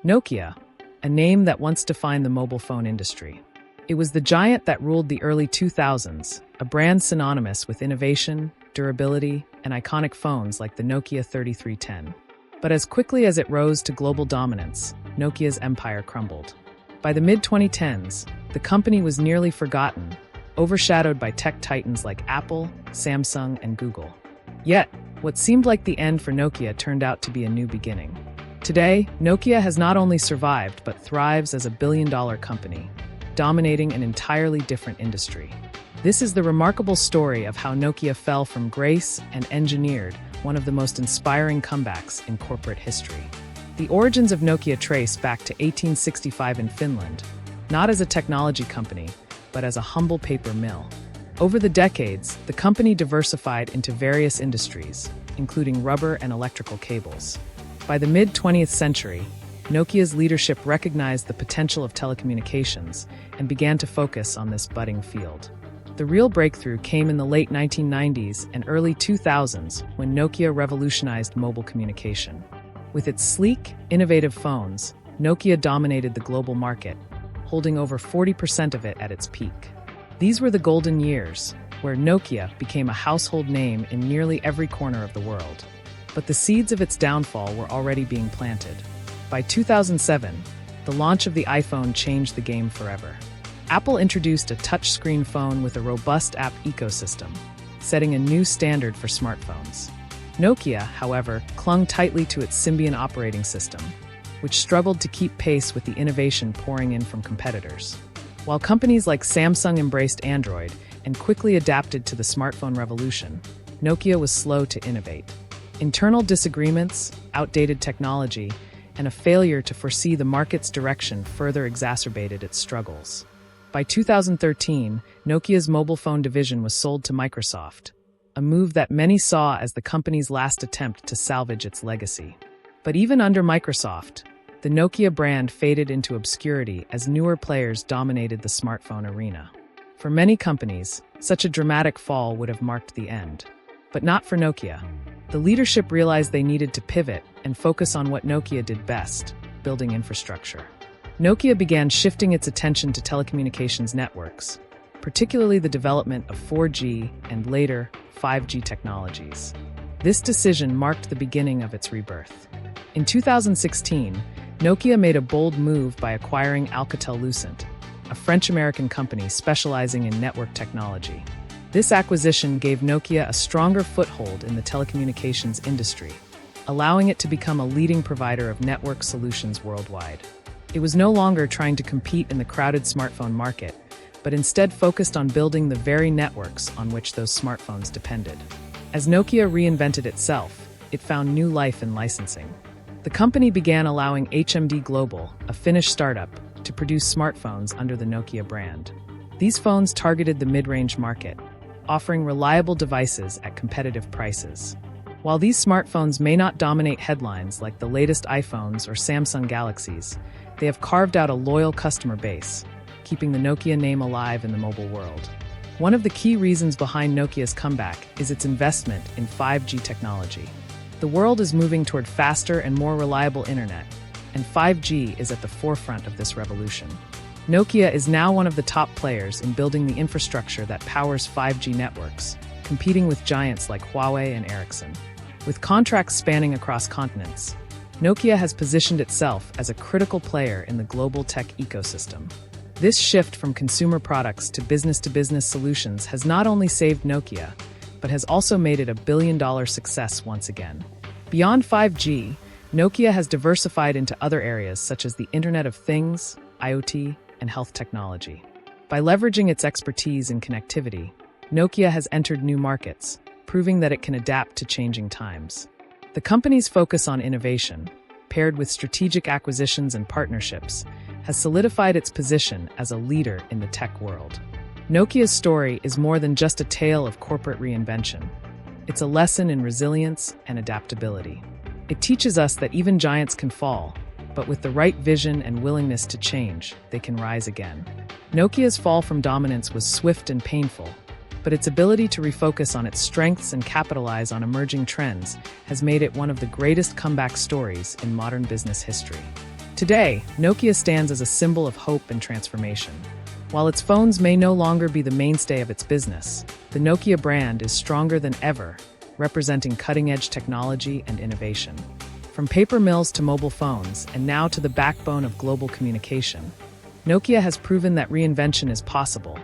Nokia, a name that once defined the mobile phone industry. It was the giant that ruled the early 2000s, a brand synonymous with innovation, durability, and iconic phones like the Nokia 3310. But as quickly as it rose to global dominance, Nokia's empire crumbled. By the mid-2010s, the company was nearly forgotten, overshadowed by tech titans like Apple, Samsung, and Google. Yet, what seemed like the end for Nokia turned out to be a new beginning. Today, Nokia has not only survived but thrives as a billion-dollar company, dominating an entirely different industry. This is the remarkable story of how Nokia fell from grace and engineered one of the most inspiring comebacks in corporate history. The origins of Nokia trace back to 1865 in Finland, not as a technology company, but as a humble paper mill. Over the decades, the company diversified into various industries, including rubber and electrical cables. By the mid-20th century, Nokia's leadership recognized the potential of telecommunications and began to focus on this budding field. The real breakthrough came in the late 1990s and early 2000s when Nokia revolutionized mobile communication. With its sleek, innovative phones, Nokia dominated the global market, holding over 40% of it at its peak. These were the golden years, where Nokia became a household name in nearly every corner of the world. But the seeds of its downfall were already being planted. By 2007, the launch of the iPhone changed the game forever. Apple introduced a touchscreen phone with a robust app ecosystem, setting a new standard for smartphones. Nokia, however, clung tightly to its Symbian operating system, which struggled to keep pace with the innovation pouring in from competitors. While companies like Samsung embraced Android and quickly adapted to the smartphone revolution, Nokia was slow to innovate. Internal disagreements, outdated technology, and a failure to foresee the market's direction further exacerbated its struggles. By 2013, Nokia's mobile phone division was sold to Microsoft, a move that many saw as the company's last attempt to salvage its legacy. But even under Microsoft, the Nokia brand faded into obscurity as newer players dominated the smartphone arena. For many companies, such a dramatic fall would have marked the end. But not for Nokia. The leadership realized they needed to pivot and focus on what Nokia did best, building infrastructure. Nokia began shifting its attention to telecommunications networks, particularly the development of 4G and later 5G technologies. This decision marked the beginning of its rebirth. In 2016, Nokia made a bold move by acquiring Alcatel-Lucent, a French-American company specializing in network technology. This acquisition gave Nokia a stronger foothold in the telecommunications industry, allowing it to become a leading provider of network solutions worldwide. It was no longer trying to compete in the crowded smartphone market, but instead focused on building the very networks on which those smartphones depended. As Nokia reinvented itself, it found new life in licensing. The company began allowing HMD Global, a Finnish startup, to produce smartphones under the Nokia brand. These phones targeted the mid-range market, offering reliable devices at competitive prices. While these smartphones may not dominate headlines like the latest iPhones or Samsung Galaxies, they have carved out a loyal customer base, keeping the Nokia name alive in the mobile world. One of the key reasons behind Nokia's comeback is its investment in 5G technology. The world is moving toward faster and more reliable internet, and 5G is at the forefront of this revolution. Nokia is now one of the top players in building the infrastructure that powers 5G networks, competing with giants like Huawei and Ericsson. With contracts spanning across continents, Nokia has positioned itself as a critical player in the global tech ecosystem. This shift from consumer products to business-to-business solutions has not only saved Nokia, but has also made it a billion-dollar success once again. Beyond 5G, Nokia has diversified into other areas such as the Internet of Things, IoT, and health technology. By leveraging its expertise in connectivity, Nokia has entered new markets, proving that it can adapt to changing times. The company's focus on innovation, paired with strategic acquisitions and partnerships, has solidified its position as a leader in the tech world. Nokia's story is more than just a tale of corporate reinvention. It's a lesson in resilience and adaptability. It teaches us that even giants can fall, but with the right vision and willingness to change, they can rise again. Nokia's fall from dominance was swift and painful, but its ability to refocus on its strengths and capitalize on emerging trends has made it one of the greatest comeback stories in modern business history. Today, Nokia stands as a symbol of hope and transformation. While its phones may no longer be the mainstay of its business, the Nokia brand is stronger than ever, representing cutting-edge technology and innovation. From paper mills to mobile phones, and now to the backbone of global communication, Nokia has proven that reinvention is possible,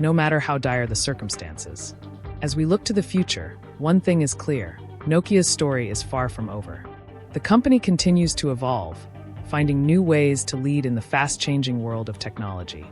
no matter how dire the circumstances. As we look to the future, one thing is clear: Nokia's story is far from over. The company continues to evolve, finding new ways to lead in the fast-changing world of technology.